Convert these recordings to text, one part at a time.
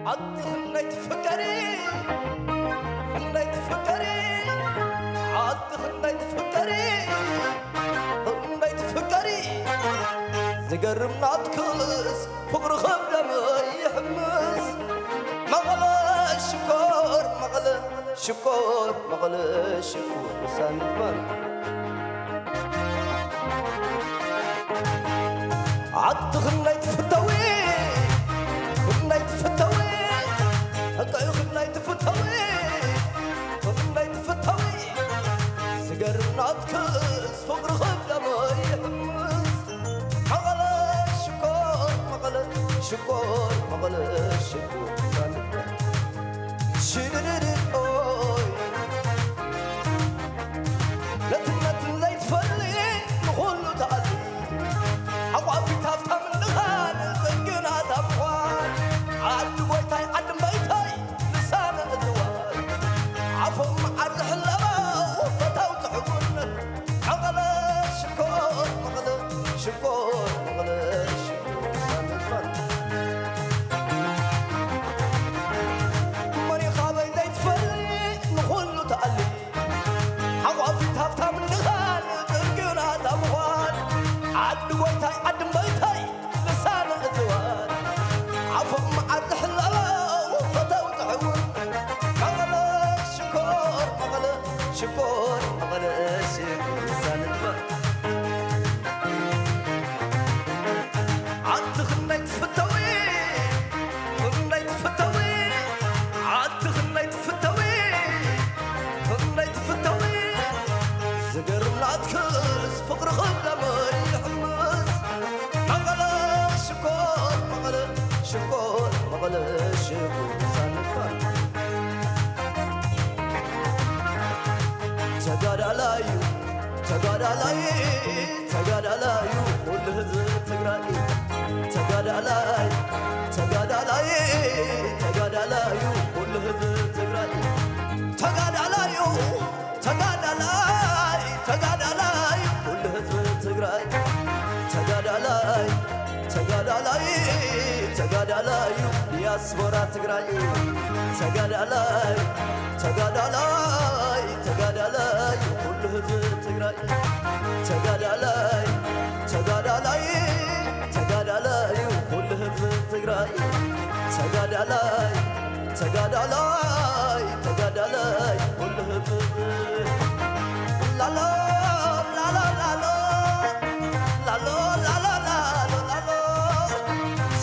عطي خليت فكري خليت فكري عطي خليت فكري خليت فكري زقرم ناتكس فقر خبرة ما يحمس مغلا شكور مغلا شكور مغلا شكور لسان الفن عطي خليت فتوي خليت فتوي هكا خليت فتوي خليت فتوي زقر ناتكس فقر خبرة ما يحمس مغلا شكور مغلا شكور مغلا شكور لسان الفن شيريري اوي لتن ليت فلي نقول تعالي عوافي تافتا من دخان زنقنا تفوان عد بويتاي عد بيتاي لسان الزوال عفو معرح اللبا وفتاو تحبون مغلا شكور مغلا شكور مغلا شكور لسان الفن ماني خابي ليت فلي نقول له تعالي عوافي تافتا من دخان زنقنا تفوان عد بويتاي عد بيتاي لسان الزوال عفو معرح اللبا وفتاو تحبون مغلا شكور مغلا شكور مغلا شكور لسان الفن عد خليت فتوي خليت فتوي عد خليت فتوي خليت فتوي زقر ناتكس فقر خبرة ما يحمس مغلا شكور مغلا شكور مغلا شكور لسان الفن تقادلايو تقادلاي تقادلايو كل هزب تقرأي تقادلاي تقادلاي تقادلايو كل هزب تقرأي تقادلايو تقادلاي تقادلاي كل هزب تقرأي تقادلاي تقادلاي تقادلايو دياسبورا تقرأي تقادلاي تقادلاي تقادلاي كل هزب تقرأي تقادلاي تقادلاي تقادلاي كل هزب تقرأي تقادلاي تقادلاي تقادلاي كل هزب لا لا لا لا لا لا لا لا لا لا لا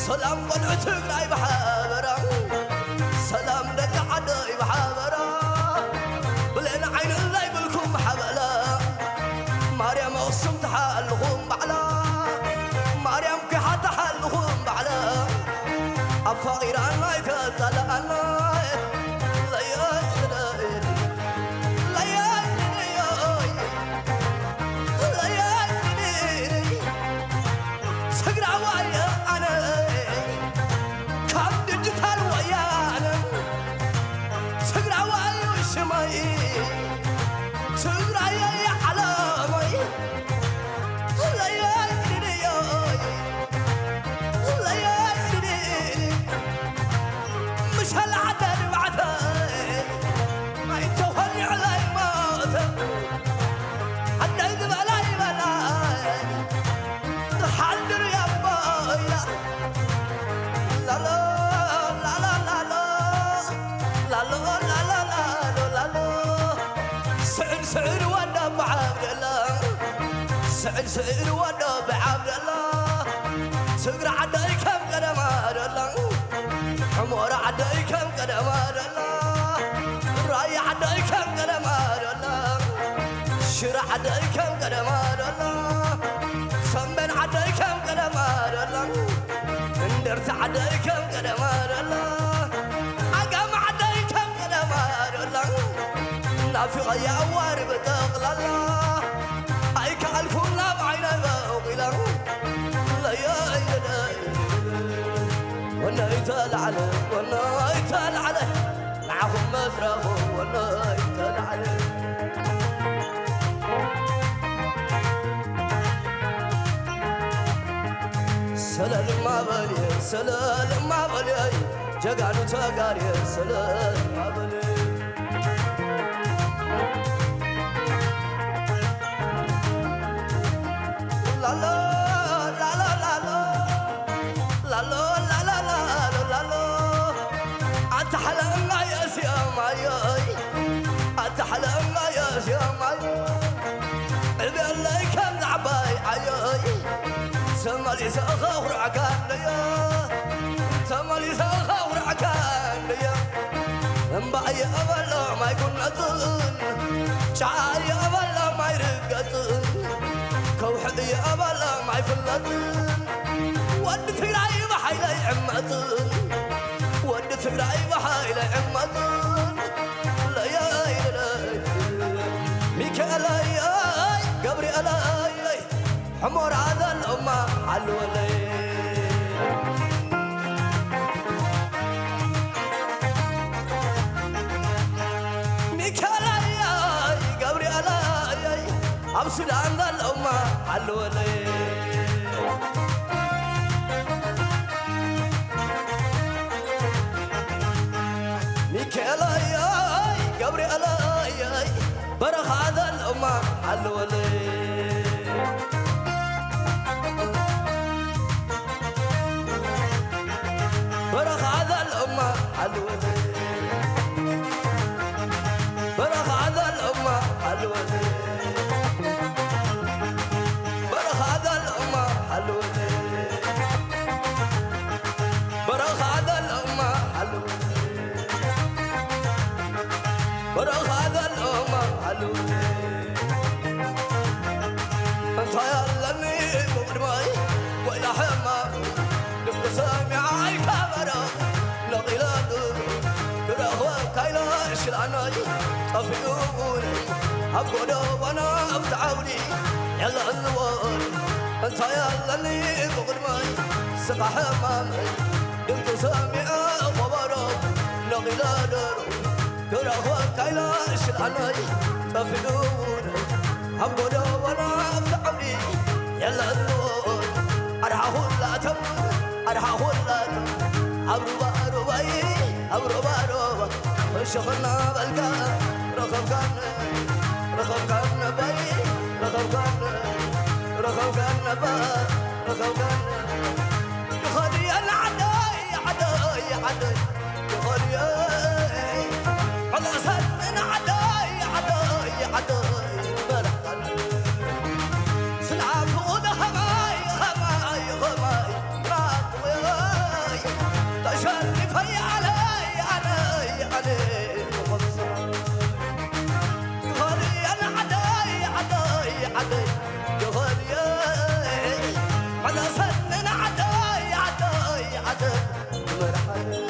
سلام قلعة تقرأي بحابرة سلام لك عدي بحابرة بلين عين اللي بالكم بحبلة مريم أقسم تحلهم بعلا مريم كحا تحلهم بعلا أفقير أنا يتزل أنا سعر وانا بعبد الله سعر وانا بعبد الله سقر عداي كم قدم الله حمور عداي كم قدم الله راي عداي كم قدم الله شرع عداي كم قدم الله سمن عداي كم قدم الله اندرت عداي كم قدم الله عقام عداي كم قدم الله نافق يا أوار بتغلى الله هاي كالكون لا بعين باقلا لا يا وانا يتال عليه وانا يتال عليه معهم مفرغه وانا يتال عليه سلال ما بلي جقانو تقاري السلام عبلي لا لا لا لا لا لا لا لا لا لا لا لا أنت حلمنا يا سياماي أنت حلمنا يا سياماي اللي كان عباي عياي سمالي سأخور عكان يا سمالي سأخور عكان يا مبعي أبلا ما يكون أطن شعاري أبلا ما يرقطن كوحدي أبلا ما يفلطن ود تقرأي بحيلة عمتن ود تقرأي بحيلة عمتن لا يا لا ميكالا يا قبري ألاي حمر هذا الأمة حلولي ميكالا يا قبري ألاي أبصد عند الأمة حلولي ميكالا يا قبري ألاي برخ هذا الأمة حلولي برخ هذا الأمة حلولي برخ هذا الأمة حلولي برخ هذا الأمة حلولي برخ هذا الأمة حلولي برخ هذا الأمة حلولي أنت يا لني مغرمي وإلى حمام لك سامعي كاميرا لغيلاد كراهوا كايلا شلاناي طفيوني أبقى وانا أبتعوني يلا النوار أنت يا لني مغرمي سقى حمامي لك سامعي خبرا لغيلاد كراهوا كايلا شلاناي طفيوني أبقى وانا أبتعوني يلا النوار أرحه لا تم أرحه لا تم أبرو باروي أبرو باروي شغلنا بالكان رخم كان باي رخم كان با رخم كان يخلي عداي يخلي على سن عداي برحل سنعبون هماي راقوي تشرف هي علي يخلي أنا عداي يخلي على سن عداي مرحل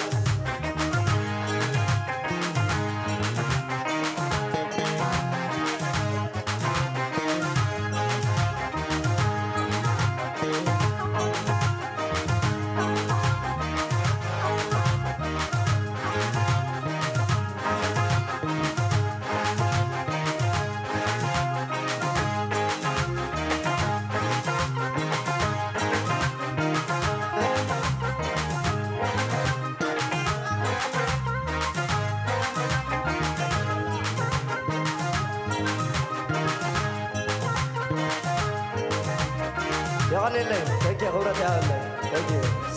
يعني اللي تكي غورة يا اللي تكي